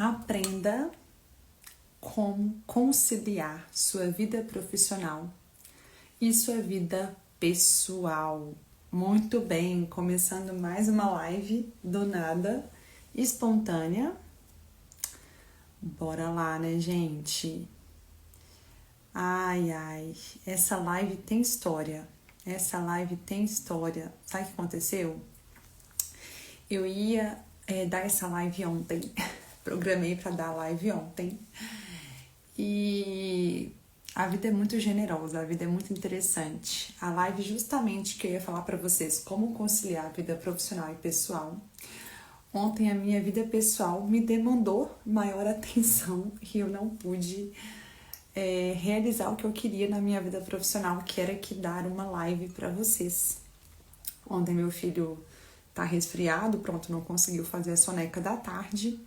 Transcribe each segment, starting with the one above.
Aprenda como conciliar sua vida profissional e sua vida pessoal. Muito bem, começando mais uma live do nada, espontânea. Bora lá, né, gente? Ai, essa live tem história. Sabe o que aconteceu? Eu ia dar essa live ontem. Programei para dar a live ontem. E a vida é muito generosa, a vida é muito interessante. A live justamente que eu ia falar para vocês como conciliar a vida profissional e pessoal. Ontem a minha vida pessoal me demandou maior atenção e eu não pude realizar o que eu queria na minha vida profissional, que era dar uma live para vocês. Ontem meu filho tá resfriado, pronto, não conseguiu fazer a soneca da tarde.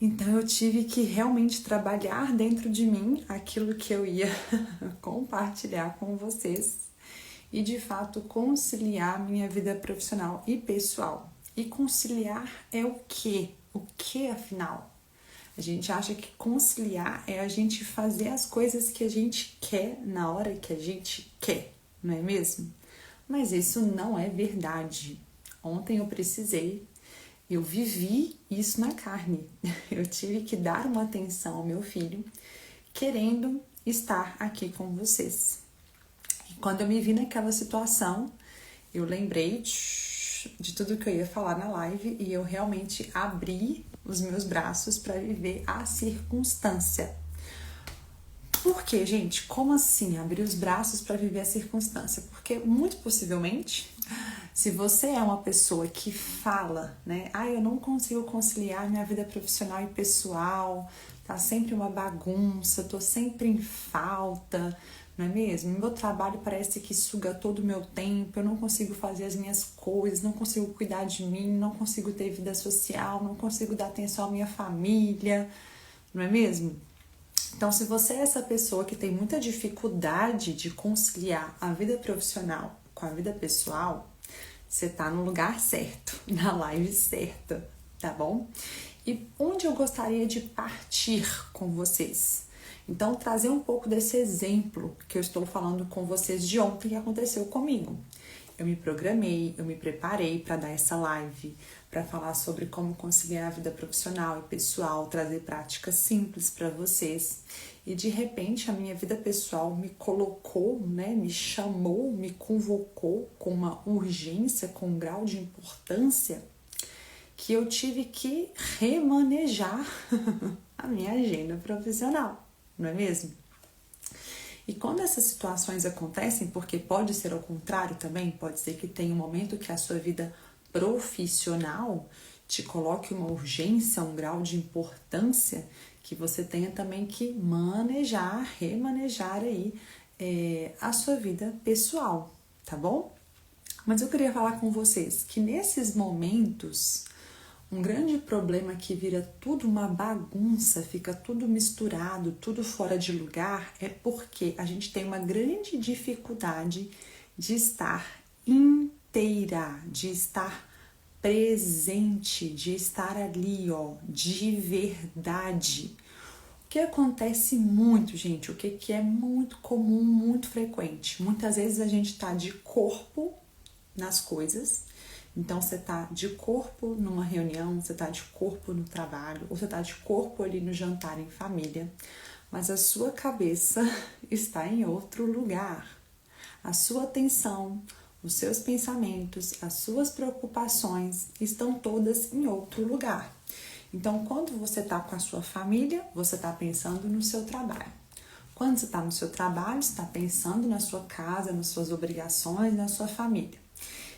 Então eu tive que realmente trabalhar dentro de mim aquilo que eu ia compartilhar com vocês e de fato conciliar minha vida profissional e pessoal. E conciliar é o quê? O que afinal? A gente acha que conciliar é a gente fazer as coisas que a gente quer na hora que a gente quer, não é mesmo? Mas isso não é verdade. Ontem eu vivi isso na carne. Eu tive que dar uma atenção ao meu filho, querendo estar aqui com vocês. E quando eu me vi naquela situação, eu lembrei de tudo que eu ia falar na live e eu realmente abri os meus braços para viver a circunstância. Por quê, gente? Como assim abrir os braços para viver a circunstância? Porque muito possivelmente, se você é uma pessoa que fala, né? Eu não consigo conciliar minha vida profissional e pessoal, tá sempre uma bagunça, tô sempre em falta, não é mesmo? Meu trabalho parece que suga todo o meu tempo, eu não consigo fazer as minhas coisas, não consigo cuidar de mim, não consigo ter vida social, não consigo dar atenção à minha família, não é mesmo? Então, se você é essa pessoa que tem muita dificuldade de conciliar a vida profissional com a vida pessoal, você tá no lugar certo, na live certa, tá bom? E onde eu gostaria de partir com vocês? Então, trazer um pouco desse exemplo que eu estou falando com vocês de ontem que aconteceu comigo. Eu me programei, eu me preparei para dar essa live, para falar sobre como conciliar a vida profissional e pessoal, trazer práticas simples para vocês. E de repente a minha vida pessoal me colocou, me chamou, me convocou com uma urgência, com um grau de importância que eu tive que remanejar a minha agenda profissional, não é mesmo? E quando essas situações acontecem, porque pode ser ao contrário também, pode ser que tenha um momento que a sua vida profissional te coloque uma urgência, um grau de importância, que você tenha também que manejar, remanejar aí a sua vida pessoal, tá bom? Mas eu queria falar com vocês que nesses momentos, um grande problema que vira tudo uma bagunça, fica tudo misturado, tudo fora de lugar, é porque a gente tem uma grande dificuldade de estar inteira, de estar presente, de estar ali, de verdade. O que acontece muito, gente, o que é muito comum, muito frequente? Muitas vezes a gente tá de corpo nas coisas. Então, você tá de corpo numa reunião, você tá de corpo no trabalho, ou você tá de corpo ali no jantar em família, mas a sua cabeça está em outro lugar. A sua atenção, os seus pensamentos, as suas preocupações estão todas em outro lugar. Então, quando você tá com a sua família, você tá pensando no seu trabalho. Quando você tá no seu trabalho, você tá pensando na sua casa, nas suas obrigações, na sua família.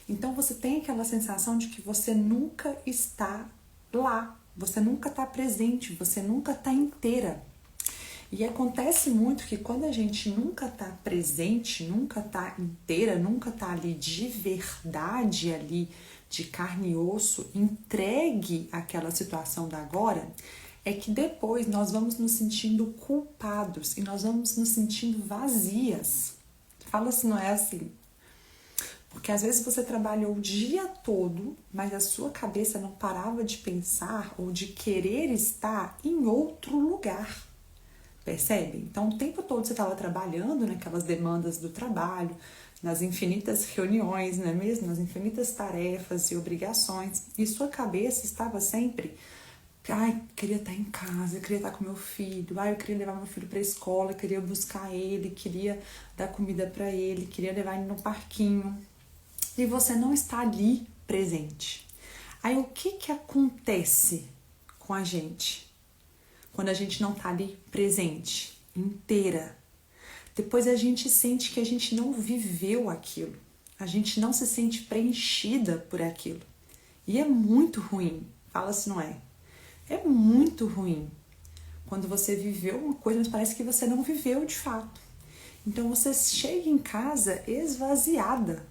Então, você tem aquela sensação de que você nunca está lá, você nunca está presente, você nunca está inteira. E acontece muito que quando a gente nunca está presente, nunca está inteira, nunca está ali de verdade, ali de carne e osso, entregue àquela situação da agora, é que depois nós vamos nos sentindo culpados e nós vamos nos sentindo vazias. Fala se não é assim. Porque às vezes você trabalhou o dia todo, mas a sua cabeça não parava de pensar ou de querer estar em outro lugar. Percebe? Então, o tempo todo você estava trabalhando naquelas demandas do trabalho, nas infinitas reuniões, não é mesmo? Nas infinitas tarefas e obrigações. E sua cabeça estava sempre: ai, queria estar em casa, eu queria estar com meu filho, ai, eu queria levar meu filho para a escola, eu queria buscar ele, queria dar comida para ele, queria levar ele no parquinho. E você não está ali presente. Aí o que acontece com a gente quando a gente não está ali presente, inteira? Depois a gente sente que a gente não viveu aquilo, a gente não se sente preenchida por aquilo. E é muito ruim, fala se não é. É muito ruim quando você viveu uma coisa, mas parece que você não viveu de fato. Então você chega em casa esvaziada.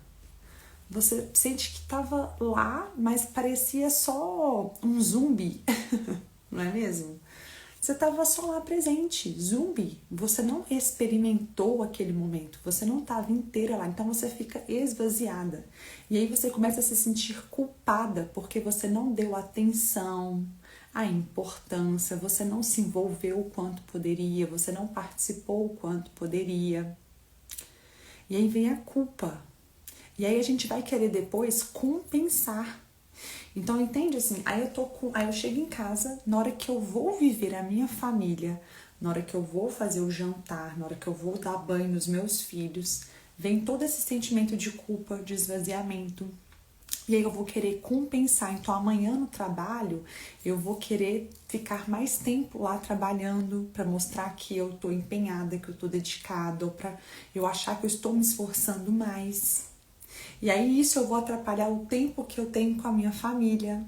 Você sente que estava lá, mas parecia só um zumbi, não é mesmo? Você estava só lá presente, zumbi. Você não experimentou aquele momento, você não estava inteira lá, então você fica esvaziada. E aí você começa a se sentir culpada porque você não deu atenção, a importância, você não se envolveu o quanto poderia, você não participou o quanto poderia. E aí vem a culpa. E aí a gente vai querer depois compensar. Então entende assim, aí eu chego em casa, na hora que eu vou viver a minha família, na hora que eu vou fazer o jantar, na hora que eu vou dar banho nos meus filhos, vem todo esse sentimento de culpa, de esvaziamento. E aí eu vou querer compensar. Então amanhã no trabalho eu vou querer ficar mais tempo lá trabalhando para mostrar que eu tô empenhada, que eu tô dedicada, ou para eu achar que eu estou me esforçando mais. E aí isso eu vou atrapalhar o tempo que eu tenho com a minha família.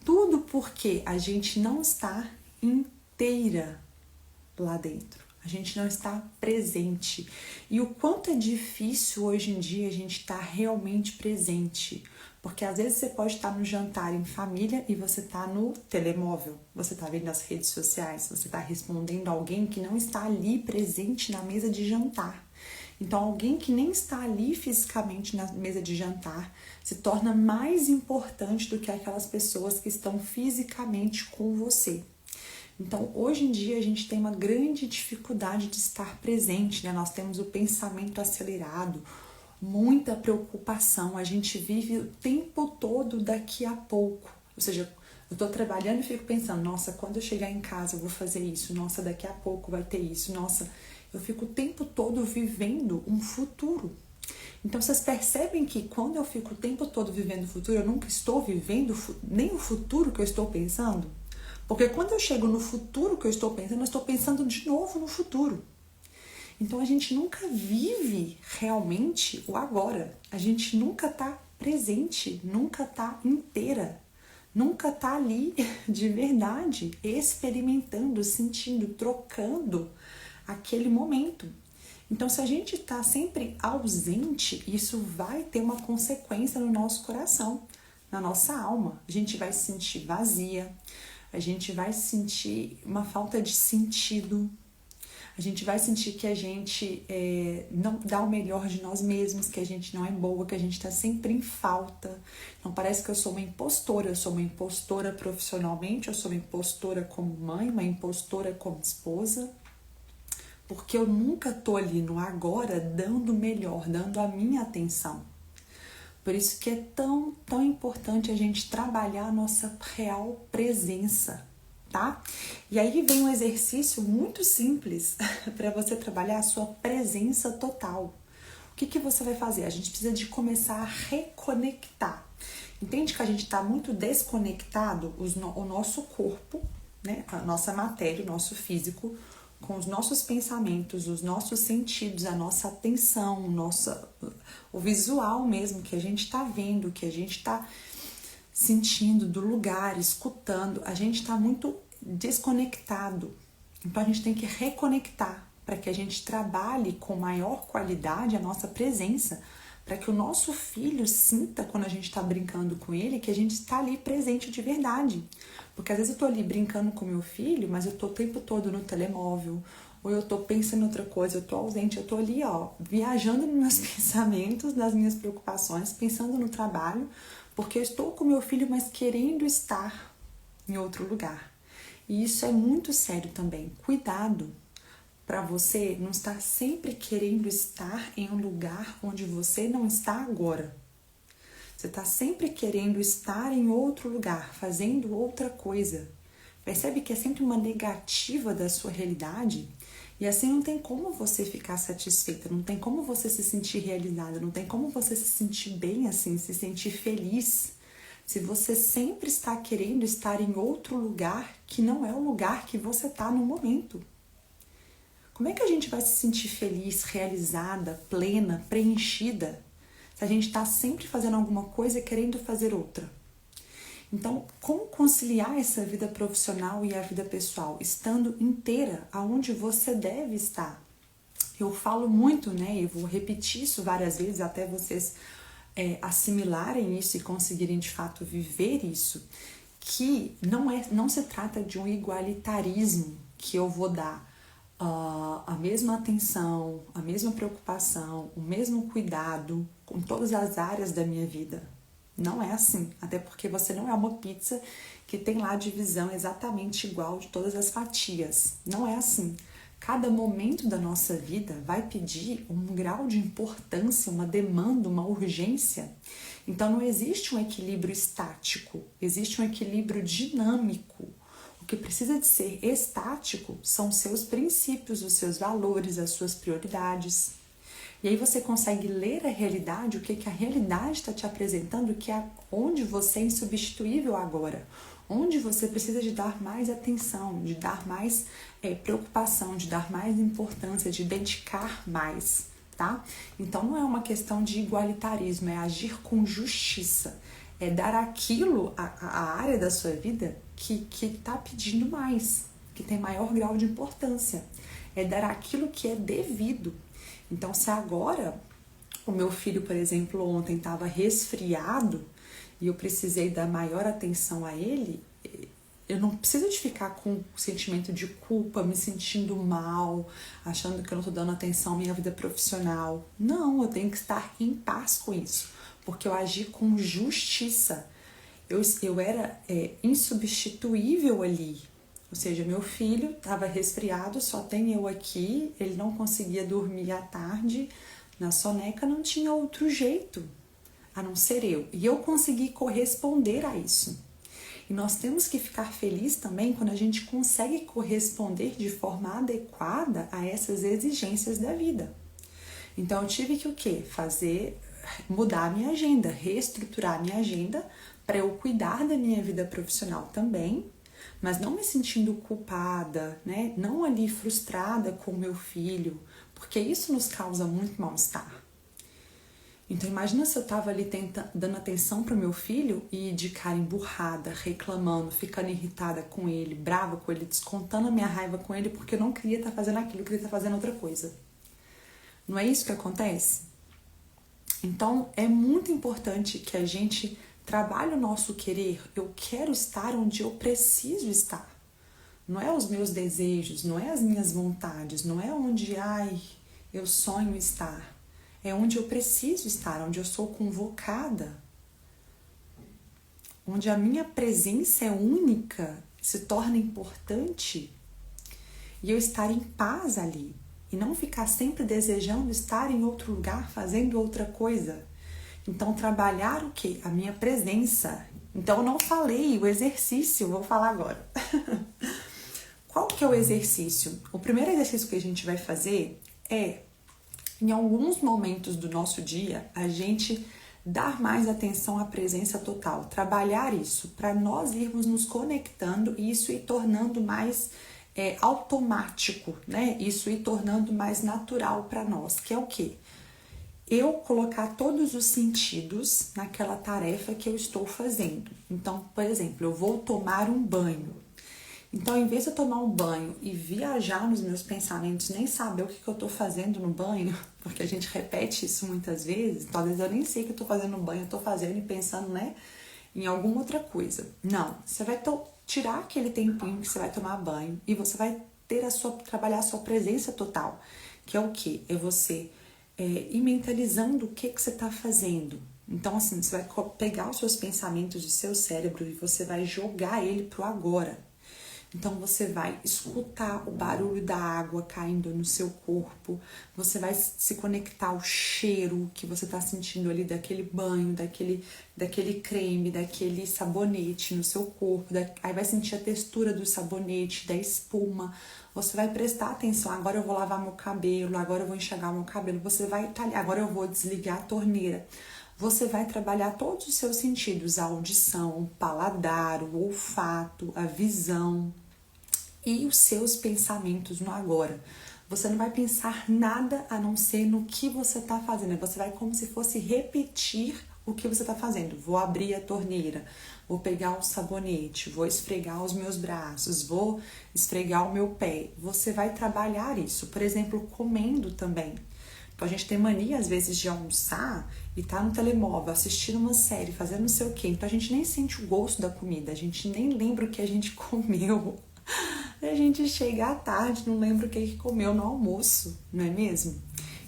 Tudo porque a gente não está inteira lá dentro. A gente não está presente. E o quanto é difícil hoje em dia a gente estar realmente presente. Porque às vezes você pode estar no jantar em família e você está no telemóvel. Você está vendo as redes sociais, você está respondendo a alguém que não está ali presente na mesa de jantar. Então, alguém que nem está ali fisicamente na mesa de jantar se torna mais importante do que aquelas pessoas que estão fisicamente com você. Então, hoje em dia, a gente tem uma grande dificuldade de estar presente, né? Nós temos o pensamento acelerado, muita preocupação, a gente vive o tempo todo daqui a pouco. Ou seja, eu tô trabalhando e fico pensando, nossa, quando eu chegar em casa eu vou fazer isso, nossa, daqui a pouco vai ter isso, nossa... Eu fico o tempo todo vivendo um futuro. Então, vocês percebem que quando eu fico o tempo todo vivendo o futuro, eu nunca estou vivendo nem o futuro que eu estou pensando? Porque quando eu chego no futuro que eu estou pensando, eu estou pensando de novo no futuro. Então, a gente nunca vive realmente o agora. A gente nunca está presente, nunca está inteira. Nunca está ali de verdade, experimentando, sentindo, trocando aquele momento. Então, se a gente está sempre ausente, isso vai ter uma consequência no nosso coração, na nossa alma. A gente vai se sentir vazia, a gente vai sentir uma falta de sentido, a gente vai sentir que a gente não dá o melhor de nós mesmos, que a gente não é boa, que a gente está sempre em falta. Então parece que eu sou uma impostora profissionalmente, eu sou uma impostora como mãe, uma impostora como esposa, porque eu nunca tô ali no agora dando o melhor, dando a minha atenção. Por isso que é tão importante a gente trabalhar a nossa real presença, tá? E aí vem um exercício muito simples para você trabalhar a sua presença total. O que você vai fazer? A gente precisa de começar a reconectar. Entende que a gente está muito desconectado, o nosso corpo, né? A nossa matéria, o nosso físico, com os nossos pensamentos, os nossos sentidos, a nossa atenção, o visual mesmo que a gente está vendo, que a gente está sentindo do lugar, escutando, a gente está muito desconectado. Então a gente tem que reconectar para que a gente trabalhe com maior qualidade a nossa presença, para que o nosso filho sinta quando a gente está brincando com ele que a gente está ali presente de verdade. Porque às vezes eu tô ali brincando com meu filho, mas eu tô o tempo todo no telemóvel, ou eu tô pensando em outra coisa, eu tô ausente, eu tô ali, ó, viajando nos meus pensamentos, nas minhas preocupações, pensando no trabalho, porque eu estou com meu filho, mas querendo estar em outro lugar. E isso é muito sério também. Cuidado para você não estar sempre querendo estar em um lugar onde você não está agora. Você está sempre querendo estar em outro lugar, fazendo outra coisa. Percebe que é sempre uma negativa da sua realidade? E assim não tem como você ficar satisfeita, não tem como você se sentir realizada, não tem como você se sentir bem assim, se sentir feliz, se você sempre está querendo estar em outro lugar que não é o lugar que você está no momento. Como é que a gente vai se sentir feliz, realizada, plena, preenchida, se a gente está sempre fazendo alguma coisa e querendo fazer outra? Então, como conciliar essa vida profissional e a vida pessoal, estando inteira aonde você deve estar? Eu falo muito, né? Eu vou repetir isso várias vezes até vocês assimilarem isso e conseguirem de fato viver isso, que não se trata de um igualitarismo que eu vou dar a mesma atenção, a mesma preocupação, o mesmo cuidado com todas as áreas da minha vida. Não é assim, até porque você não é uma pizza que tem lá a divisão exatamente igual de todas as fatias. Não é assim. Cada momento da nossa vida vai pedir um grau de importância, uma demanda, uma urgência. Então não existe um equilíbrio estático, existe um equilíbrio dinâmico. O que precisa de ser estático são os seus princípios, os seus valores, as suas prioridades. E aí você consegue ler a realidade, o que a realidade está te apresentando, que é onde você é insubstituível agora, onde você precisa de dar mais atenção, de dar mais preocupação, de dar mais importância, de dedicar mais, tá? Então não é uma questão de igualitarismo, é agir com justiça, é dar aquilo, a área da sua vida que está pedindo mais, que tem maior grau de importância, é dar aquilo que é devido. Então, se agora o meu filho, por exemplo, ontem estava resfriado e eu precisei dar maior atenção a ele, eu não preciso de ficar com sentimento de culpa, me sentindo mal, achando que eu não estou dando atenção à minha vida profissional. Não, eu tenho que estar em paz com isso, porque eu agi com justiça. Eu era insubstituível ali. Ou seja, meu filho estava resfriado, só tem eu aqui, ele não conseguia dormir à tarde, na soneca não tinha outro jeito a não ser eu. E eu consegui corresponder a isso. E nós temos que ficar felizes também quando a gente consegue corresponder de forma adequada a essas exigências da vida. Então eu tive que o quê? Mudar a minha agenda, reestruturar a minha agenda para eu cuidar da minha vida profissional também, mas não me sentindo culpada, né? Não ali frustrada com o meu filho, porque isso nos causa muito mal-estar. Então imagina se eu estava ali dando atenção para o meu filho e de cara emburrada, reclamando, ficando irritada com ele, brava com ele, descontando a minha raiva com ele porque eu não queria estar fazendo aquilo, eu queria estar fazendo outra coisa. Não é isso que acontece? Então é muito importante que a gente trabalhe o nosso querer. Eu quero estar onde eu preciso estar. Não é os meus desejos, não é as minhas vontades, não é onde eu sonho estar. É onde eu preciso estar, onde eu sou convocada. Onde a minha presença é única, se torna importante. E eu estar em paz ali. E não ficar sempre desejando estar em outro lugar, fazendo outra coisa. Então, trabalhar o quê? A minha presença. Então, eu não falei o exercício, vou falar agora. Qual que é o exercício? O primeiro exercício que a gente vai fazer é, em alguns momentos do nosso dia, a gente dar mais atenção à presença total. Trabalhar isso, para nós irmos nos conectando e isso ir tornando mais automático, né? Isso ir tornando mais natural para nós, que é o quê? Eu colocar todos os sentidos naquela tarefa que eu estou fazendo. Então, por exemplo, eu vou tomar um banho. Então, em vez de eu tomar um banho e viajar nos meus pensamentos, nem saber o que eu estou fazendo no banho, porque a gente repete isso muitas vezes, talvez eu nem sei o que eu estou fazendo no banho, eu estou fazendo e pensando, né, em alguma outra coisa. Não, você vai tirar aquele tempinho que você vai tomar banho e você vai trabalhar a sua presença total, que é o quê? É você ir mentalizando o que você está fazendo. Então, assim, você vai pegar os seus pensamentos do seu cérebro e você vai jogar ele pro agora. Então, você vai escutar o barulho da água caindo no seu corpo, você vai se conectar ao cheiro que você está sentindo ali daquele banho, daquele creme, daquele sabonete no seu corpo, aí vai sentir a textura do sabonete, da espuma. Você vai prestar atenção, agora eu vou lavar meu cabelo, agora eu vou enxagar meu cabelo, você vai talhar, agora eu vou desligar a torneira. Você vai trabalhar todos os seus sentidos, a audição, o paladar, o olfato, a visão e os seus pensamentos no agora. Você não vai pensar nada a não ser no que você está fazendo. Você vai como se fosse repetir o que você está fazendo. Vou abrir a torneira, vou pegar o sabonete, vou esfregar os meus braços, vou esfregar o meu pé. Você vai trabalhar isso. Por exemplo, comendo também. Então, a gente tem mania, às vezes, de almoçar e tá no telemóvel, assistindo uma série, fazendo não sei o quê. Então, a gente nem sente o gosto da comida, a gente nem lembra o que a gente comeu. A gente chega à tarde, não lembra o que comeu no almoço, não é mesmo?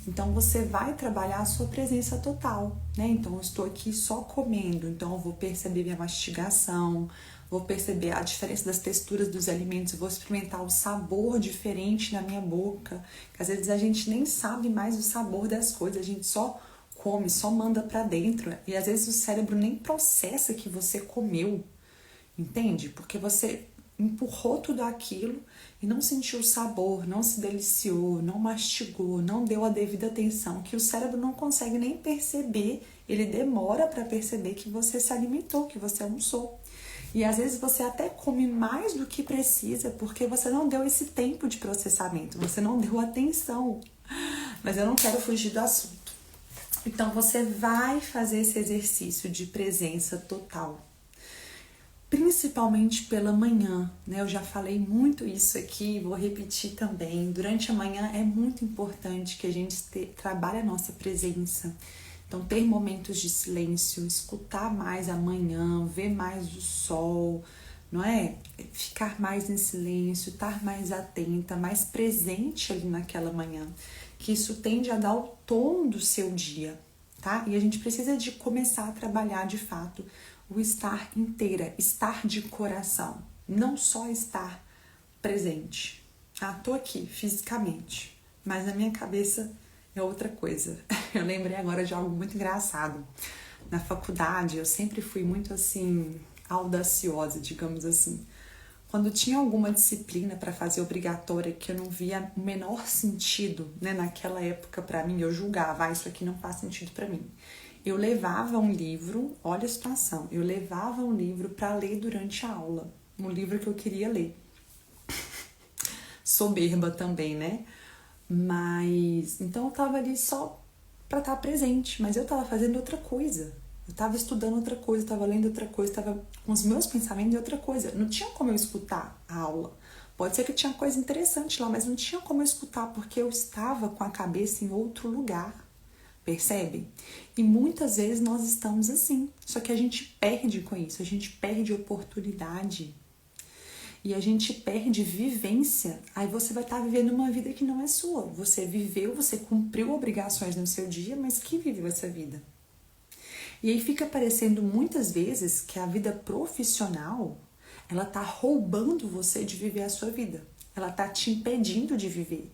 Então, você vai trabalhar a sua presença total, né? Então, eu estou aqui só comendo, então eu vou perceber minha mastigação, vou perceber a diferença das texturas dos alimentos, vou experimentar o sabor diferente na minha boca, que às vezes a gente nem sabe mais o sabor das coisas, a gente só come, só manda pra dentro, e às vezes o cérebro nem processa que você comeu, entende? Porque você empurrou tudo aquilo e não sentiu o sabor, não se deliciou, não mastigou, não deu a devida atenção, que o cérebro não consegue nem perceber, ele demora para perceber que você se alimentou, que você almoçou. E às vezes você até come mais do que precisa, porque você não deu esse tempo de processamento, você não deu atenção. Mas eu não quero fugir do assunto. Então você vai fazer esse exercício de presença total. Principalmente pela manhã, né? Eu já falei muito isso aqui, vou repetir também. Durante a manhã é muito importante que a gente trabalhe a nossa presença. Então, ter momentos de silêncio, escutar mais a manhã, ver mais o sol, não é? Ficar mais em silêncio, estar mais atenta, mais presente ali naquela manhã. Que isso tende a dar o tom do seu dia, tá? E a gente precisa de começar a trabalhar de fato o estar inteira, estar de coração, não só estar presente. Tô aqui fisicamente, mas na minha cabeça é outra coisa. Eu lembrei agora de algo muito engraçado. Na faculdade eu sempre fui muito assim, audaciosa, digamos assim. Quando tinha alguma disciplina para fazer obrigatória que eu não via o menor sentido, né, naquela época para mim, eu julgava, isso aqui não faz sentido para mim. Eu levava um livro, olha a situação, eu levava um livro para ler durante a aula, um livro que eu queria ler. Soberba também, né? Mas, então eu tava ali só para estar presente, mas eu tava fazendo outra coisa. Eu tava estudando outra coisa, tava lendo outra coisa, tava com os meus pensamentos em outra coisa. Não tinha como eu escutar a aula. Pode ser que tinha coisa interessante lá, mas não tinha como eu escutar porque eu estava com a cabeça em outro lugar. Percebe? E muitas vezes nós estamos assim, só que a gente perde com isso, a gente perde oportunidade e a gente perde vivência. Aí você vai estar vivendo uma vida que não é sua. Você viveu, você cumpriu obrigações no seu dia, mas que viveu essa vida? E aí fica parecendo muitas vezes que a vida profissional, ela tá roubando você de viver a sua vida. Ela tá te impedindo de viver.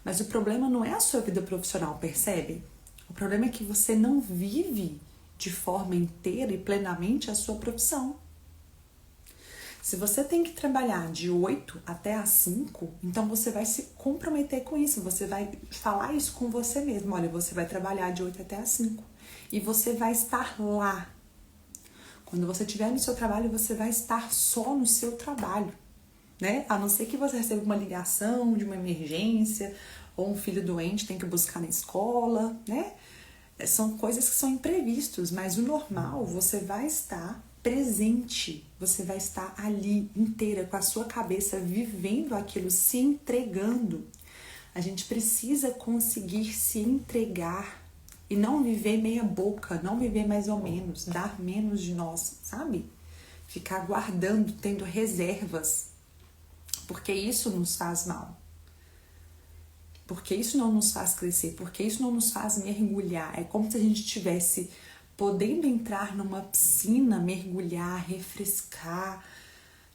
Mas o problema não é a sua vida profissional, percebe? O problema é que você não vive de forma inteira e plenamente a sua profissão. Se você tem que trabalhar de 8 até às 5, então você vai se comprometer com isso, você vai falar isso com você mesmo. Olha, você vai trabalhar de 8 até às 5 e você vai estar lá. Quando você estiver no seu trabalho, você vai estar só no seu trabalho, né? A não ser que você receba uma ligação de uma emergência ou um filho doente tem que buscar na escola, né? São coisas que são imprevistos, mas o normal, você vai estar presente, você vai estar ali inteira, com a sua cabeça, vivendo aquilo, se entregando. A gente precisa conseguir se entregar e não viver meia boca, não viver mais ou menos, dar menos de nós, sabe? Ficar guardando, tendo reservas. Porque isso nos faz mal. Porque isso não nos faz crescer, porque isso não nos faz mergulhar. É como se a gente estivesse podendo entrar numa piscina, mergulhar, refrescar,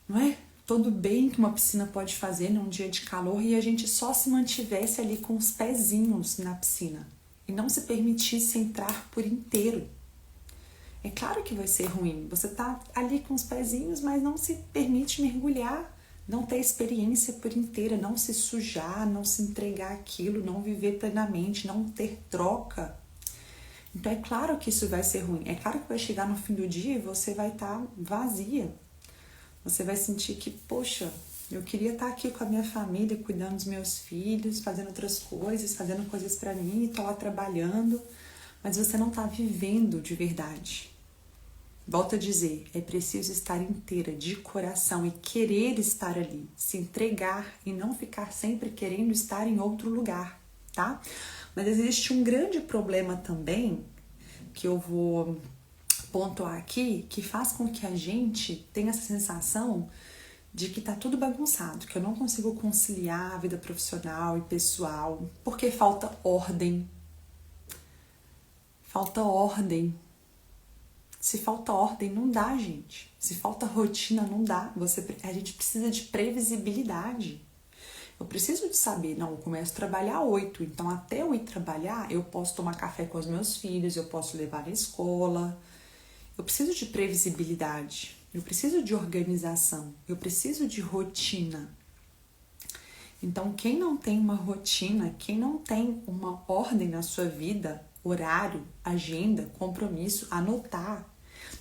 não é? Todo bem que uma piscina pode fazer num dia de calor e a gente só se mantivesse ali com os pezinhos na piscina e não se permitisse entrar por inteiro. É claro que vai ser ruim. Você tá ali com os pezinhos, mas não se permite mergulhar, não ter experiência por inteira, não se sujar, não se entregar aquilo, não viver plenamente, não ter troca. Então é claro que isso vai ser ruim. É claro que vai chegar no fim do dia e você vai estar vazia. Você vai sentir que, poxa, eu queria estar aqui com a minha família, cuidando dos meus filhos, fazendo outras coisas, fazendo coisas pra mim, tô lá trabalhando, mas você não tá vivendo de verdade. Volto a dizer, é preciso estar inteira, de coração e querer estar ali, se entregar e não ficar sempre querendo estar em outro lugar, tá? Mas existe um grande problema também, que eu vou pontuar aqui, que faz com que a gente tenha essa sensação de que tá tudo bagunçado, que eu não consigo conciliar a vida profissional e pessoal, porque falta ordem. Falta ordem. Se falta ordem, não dá, gente. Se falta rotina, não dá. A gente precisa de previsibilidade. Eu preciso de saber, não, eu começo a trabalhar 8, então até eu ir trabalhar, eu posso tomar café com os meus filhos, eu posso levar na escola. Eu preciso de previsibilidade, eu preciso de organização, eu preciso de rotina. Então, quem não tem uma rotina, quem não tem uma ordem na sua vida, horário, agenda, compromisso, anotar.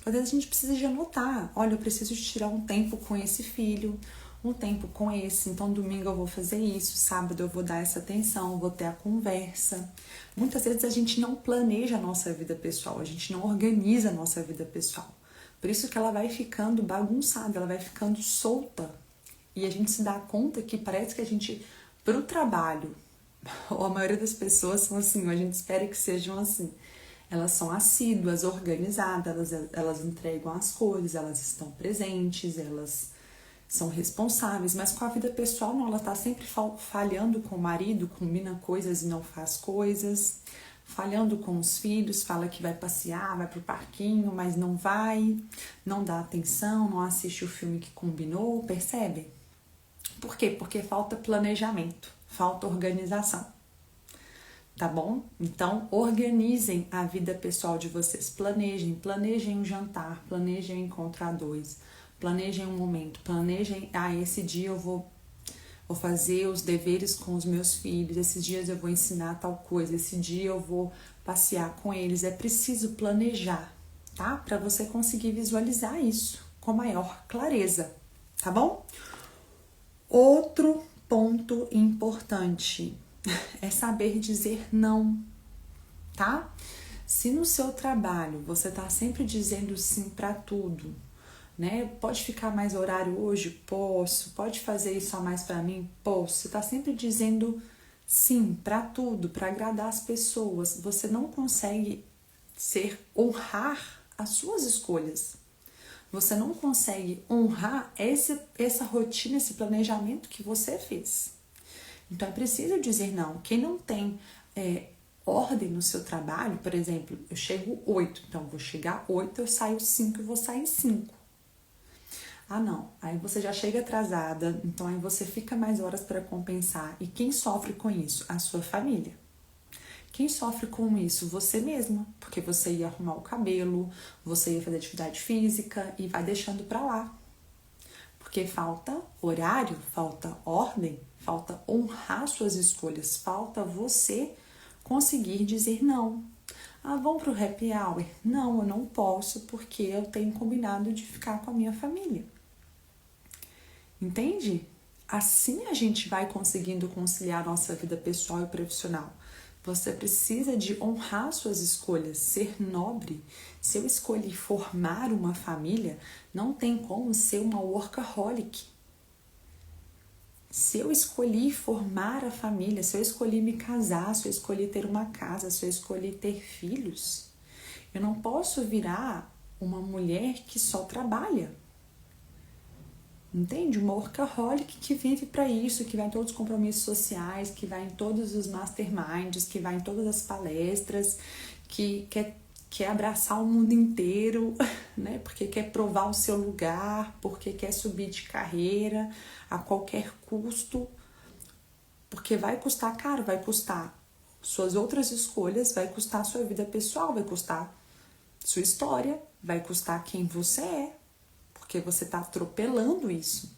Às vezes a gente precisa de anotar. Olha, eu preciso de tirar um tempo com esse filho, um tempo com esse. Então, domingo eu vou fazer isso, sábado eu vou dar essa atenção, vou ter a conversa. Muitas vezes a gente não planeja a nossa vida pessoal, a gente não organiza a nossa vida pessoal. Por isso que ela vai ficando bagunçada, ela vai ficando solta. E a gente se dá conta que parece que a gente, pro trabalho, ou a maioria das pessoas são assim, ou a gente espera que sejam assim. Elas são assíduas, organizadas, elas entregam as coisas, elas estão presentes, elas são responsáveis, mas com a vida pessoal não, ela tá sempre falhando com o marido, combina coisas e não faz coisas, falhando com os filhos, fala que vai passear, vai pro parquinho, mas não vai, não dá atenção, não assiste o filme que combinou, percebe? Por quê? Porque falta planejamento, falta organização, tá bom? Então, organizem a vida pessoal de vocês, planejem um jantar, planejem um encontro a dois, planejem um momento, planejem, esse dia eu vou fazer os deveres com os meus filhos, esses dias eu vou ensinar tal coisa, esse dia eu vou passear com eles. É preciso planejar, tá? Para você conseguir visualizar isso com maior clareza, tá bom? Outro ponto importante é saber dizer não, tá? Se no seu trabalho você tá sempre dizendo sim para tudo, né? Pode ficar mais horário hoje? Posso. Pode fazer isso a mais para mim? Posso. Você tá sempre dizendo sim para tudo, para agradar as pessoas. Você não consegue honrar as suas escolhas. Você não consegue honrar essa rotina, esse planejamento que você fez. Então é preciso dizer não. Quem não tem ordem no seu trabalho, por exemplo, eu chego 8, então vou chegar 8, eu saio 5 e vou sair 5. Não, aí você já chega atrasada, então aí você fica mais horas para compensar. E quem sofre com isso? A sua família. Quem sofre com isso? Você mesma, porque você ia arrumar o cabelo, você ia fazer atividade física e vai deixando para lá. Porque falta horário, falta ordem, falta honrar suas escolhas, falta você conseguir dizer não. Vamos pro happy hour? Não, eu não posso porque eu tenho combinado de ficar com a minha família. Entende? Assim a gente vai conseguindo conciliar nossa vida pessoal e profissional. Você precisa de honrar suas escolhas, ser nobre. Se eu escolhi formar uma família, não tem como ser uma workaholic. Se eu escolhi formar a família, se eu escolhi me casar, se eu escolhi ter uma casa, se eu escolhi ter filhos, eu não posso virar uma mulher que só trabalha. entende? Uma workaholic que vive para isso, que vai em todos os compromissos sociais, que vai em todos os masterminds, que vai em todas as palestras, que quer abraçar o mundo inteiro, né? Porque quer provar o seu lugar, porque quer subir de carreira a qualquer custo, porque vai custar caro, vai custar suas outras escolhas, vai custar sua vida pessoal, vai custar sua história, vai custar quem você é, porque você está atropelando isso.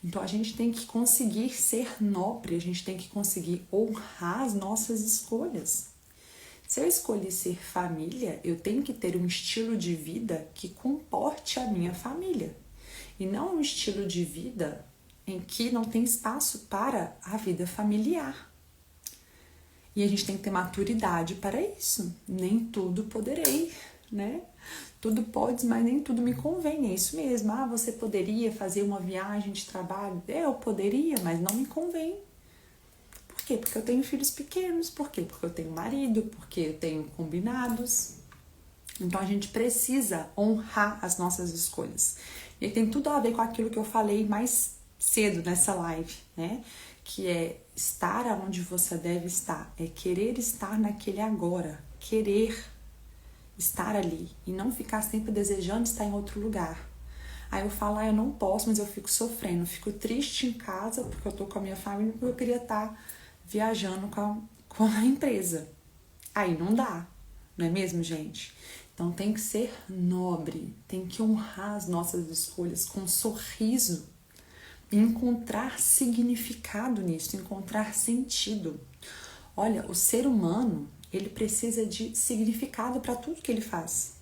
Então a gente tem que conseguir ser nobre, a gente tem que conseguir honrar as nossas escolhas. Se eu escolhi ser família, eu tenho que ter um estilo de vida que comporte a minha família. E não um estilo de vida em que não tem espaço para a vida familiar. E a gente tem que ter maturidade para isso. Nem tudo poderei, né? Tudo pode, mas nem tudo me convém. É isso mesmo. Ah, você poderia fazer uma viagem de trabalho? Eu poderia, mas não me convém. Por quê? Porque eu tenho filhos pequenos. Por quê? Porque eu tenho marido. Porque eu tenho combinados. Então a gente precisa honrar as nossas escolhas. E tem tudo a ver com aquilo que eu falei mais cedo nessa live, né? Que é estar onde você deve estar. É querer estar naquele agora. Querer estar ali. E não ficar sempre desejando estar em outro lugar. Aí eu falo, eu não posso, mas eu fico sofrendo. Fico triste em casa porque eu tô com a minha família, porque eu queria estar viajando com a empresa. Aí não dá, não é mesmo, gente? Então tem que ser nobre, tem que honrar as nossas escolhas com um sorriso e encontrar significado nisso, encontrar sentido. Olha, o ser humano, ele precisa de significado para tudo que ele faz.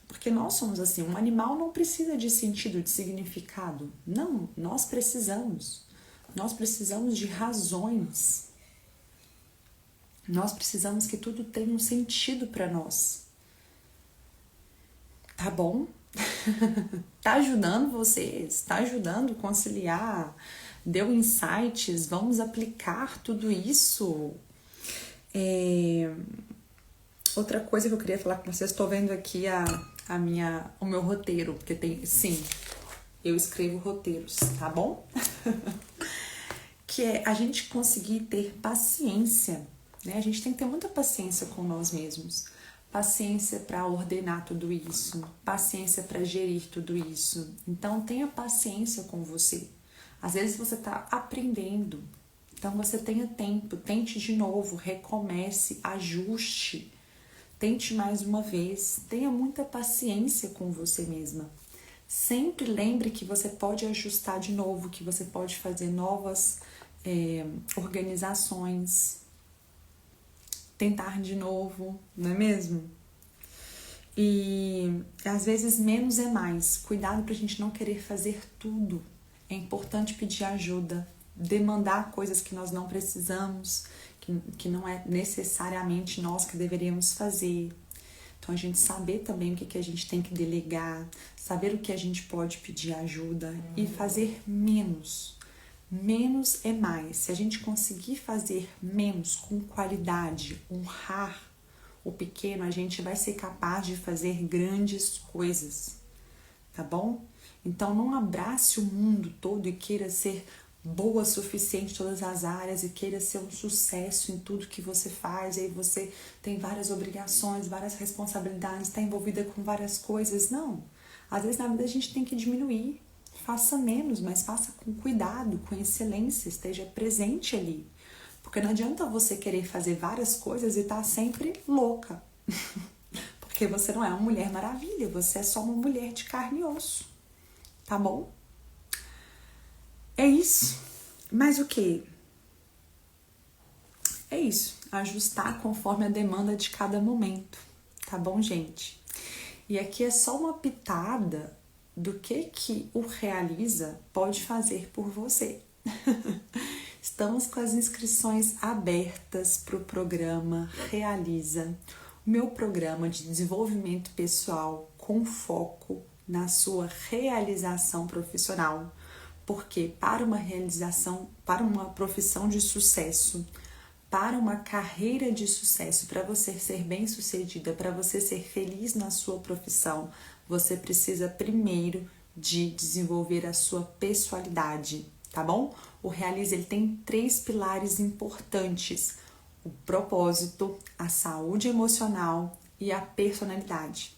Porque nós somos assim, um animal não precisa de sentido, de significado. Não, nós precisamos. Nós precisamos de razões. Nós precisamos que tudo tenha um sentido para nós. Tá bom? Tá ajudando vocês? Tá ajudando a conciliar? Deu insights? Vamos aplicar tudo isso? Outra coisa que eu queria falar com vocês, estou vendo aqui o meu roteiro, porque sim, eu escrevo roteiros, tá bom? Que é a gente conseguir ter paciência, né? A gente tem que ter muita paciência com nós mesmos. Paciência para ordenar tudo isso, paciência para gerir tudo isso. Então tenha paciência com você. Às vezes você está aprendendo, então você tenha tempo, tente de novo, recomece, ajuste, tente mais uma vez, tenha muita paciência com você mesma. Sempre lembre que você pode ajustar de novo, que você pode fazer novas organizações, tentar de novo, não é mesmo? E às vezes menos é mais. Cuidado pra gente não querer fazer tudo. É importante pedir ajuda, demandar coisas que nós não precisamos, que não é necessariamente nós que deveríamos fazer. Então a gente saber também o que a gente tem que delegar, saber o que a gente pode pedir ajuda e fazer menos. Menos é mais. Se a gente conseguir fazer menos com qualidade, honrar o pequeno, a gente vai ser capaz de fazer grandes coisas, tá bom? Então não abrace o mundo todo e queira ser boa o suficiente em todas as áreas e queira ser um sucesso em tudo que você faz, e aí você tem várias obrigações, várias responsabilidades, está envolvida com várias coisas. Não, às vezes na vida a gente tem que diminuir. Faça menos, mas faça com cuidado, com excelência, esteja presente ali. Porque não adianta você querer fazer várias coisas e estar sempre louca. Porque você não é uma mulher maravilha, você é só uma mulher de carne e osso. Tá bom? É isso. Mas o quê? É isso. Ajustar conforme a demanda de cada momento. Tá bom, gente? E aqui é só uma pitada do que o Realiza pode fazer por você. Estamos com as inscrições abertas para o programa Realiza, o meu programa de desenvolvimento pessoal com foco na sua realização profissional. Porque para uma realização, para uma profissão de sucesso, para uma carreira de sucesso, para você ser bem-sucedida, para você ser feliz na sua profissão, você precisa primeiro de desenvolver a sua pessoalidade, tá bom? O Realiza, ele tem 3 pilares importantes: o propósito, a saúde emocional e a personalidade.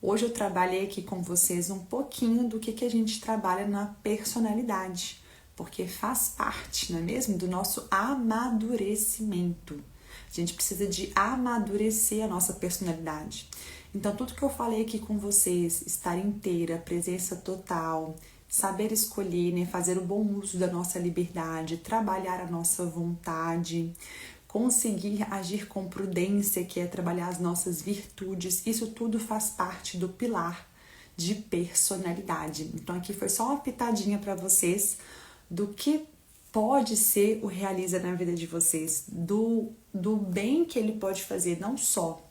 Hoje eu trabalhei aqui com vocês um pouquinho do que a gente trabalha na personalidade, porque faz parte, não é mesmo, do nosso amadurecimento. A gente precisa de amadurecer a nossa personalidade. Então, tudo que eu falei aqui com vocês, estar inteira, presença total, saber escolher, né, fazer o bom uso da nossa liberdade, trabalhar a nossa vontade, conseguir agir com prudência, que é trabalhar as nossas virtudes, isso tudo faz parte do pilar de personalidade. Então, aqui foi só uma pitadinha para vocês do que pode ser o Realiza na vida de vocês, do bem que ele pode fazer, não só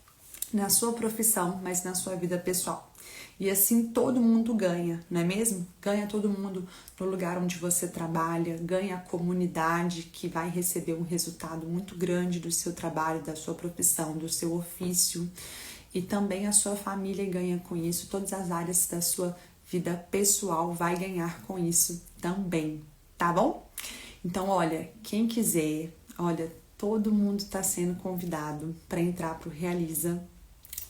na sua profissão, mas na sua vida pessoal. E assim todo mundo ganha, não é mesmo? Ganha todo mundo no lugar onde você trabalha, ganha a comunidade que vai receber um resultado muito grande do seu trabalho, da sua profissão, do seu ofício. E também a sua família ganha com isso, todas as áreas da sua vida pessoal vai ganhar com isso também, tá bom? Então, olha, quem quiser, olha, todo mundo está sendo convidado para entrar para o Realiza.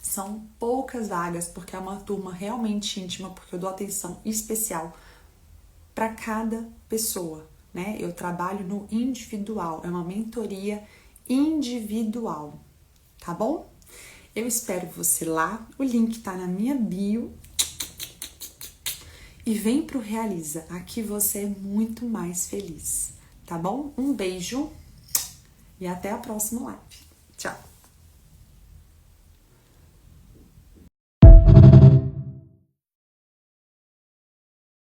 São poucas vagas, porque é uma turma realmente íntima, porque eu dou atenção especial para cada pessoa, né? Eu trabalho no individual, é uma mentoria individual, tá bom? Eu espero você lá, o link tá na minha bio. E vem pro Realiza, aqui você é muito mais feliz, tá bom? Um beijo e até a próxima live. Tchau!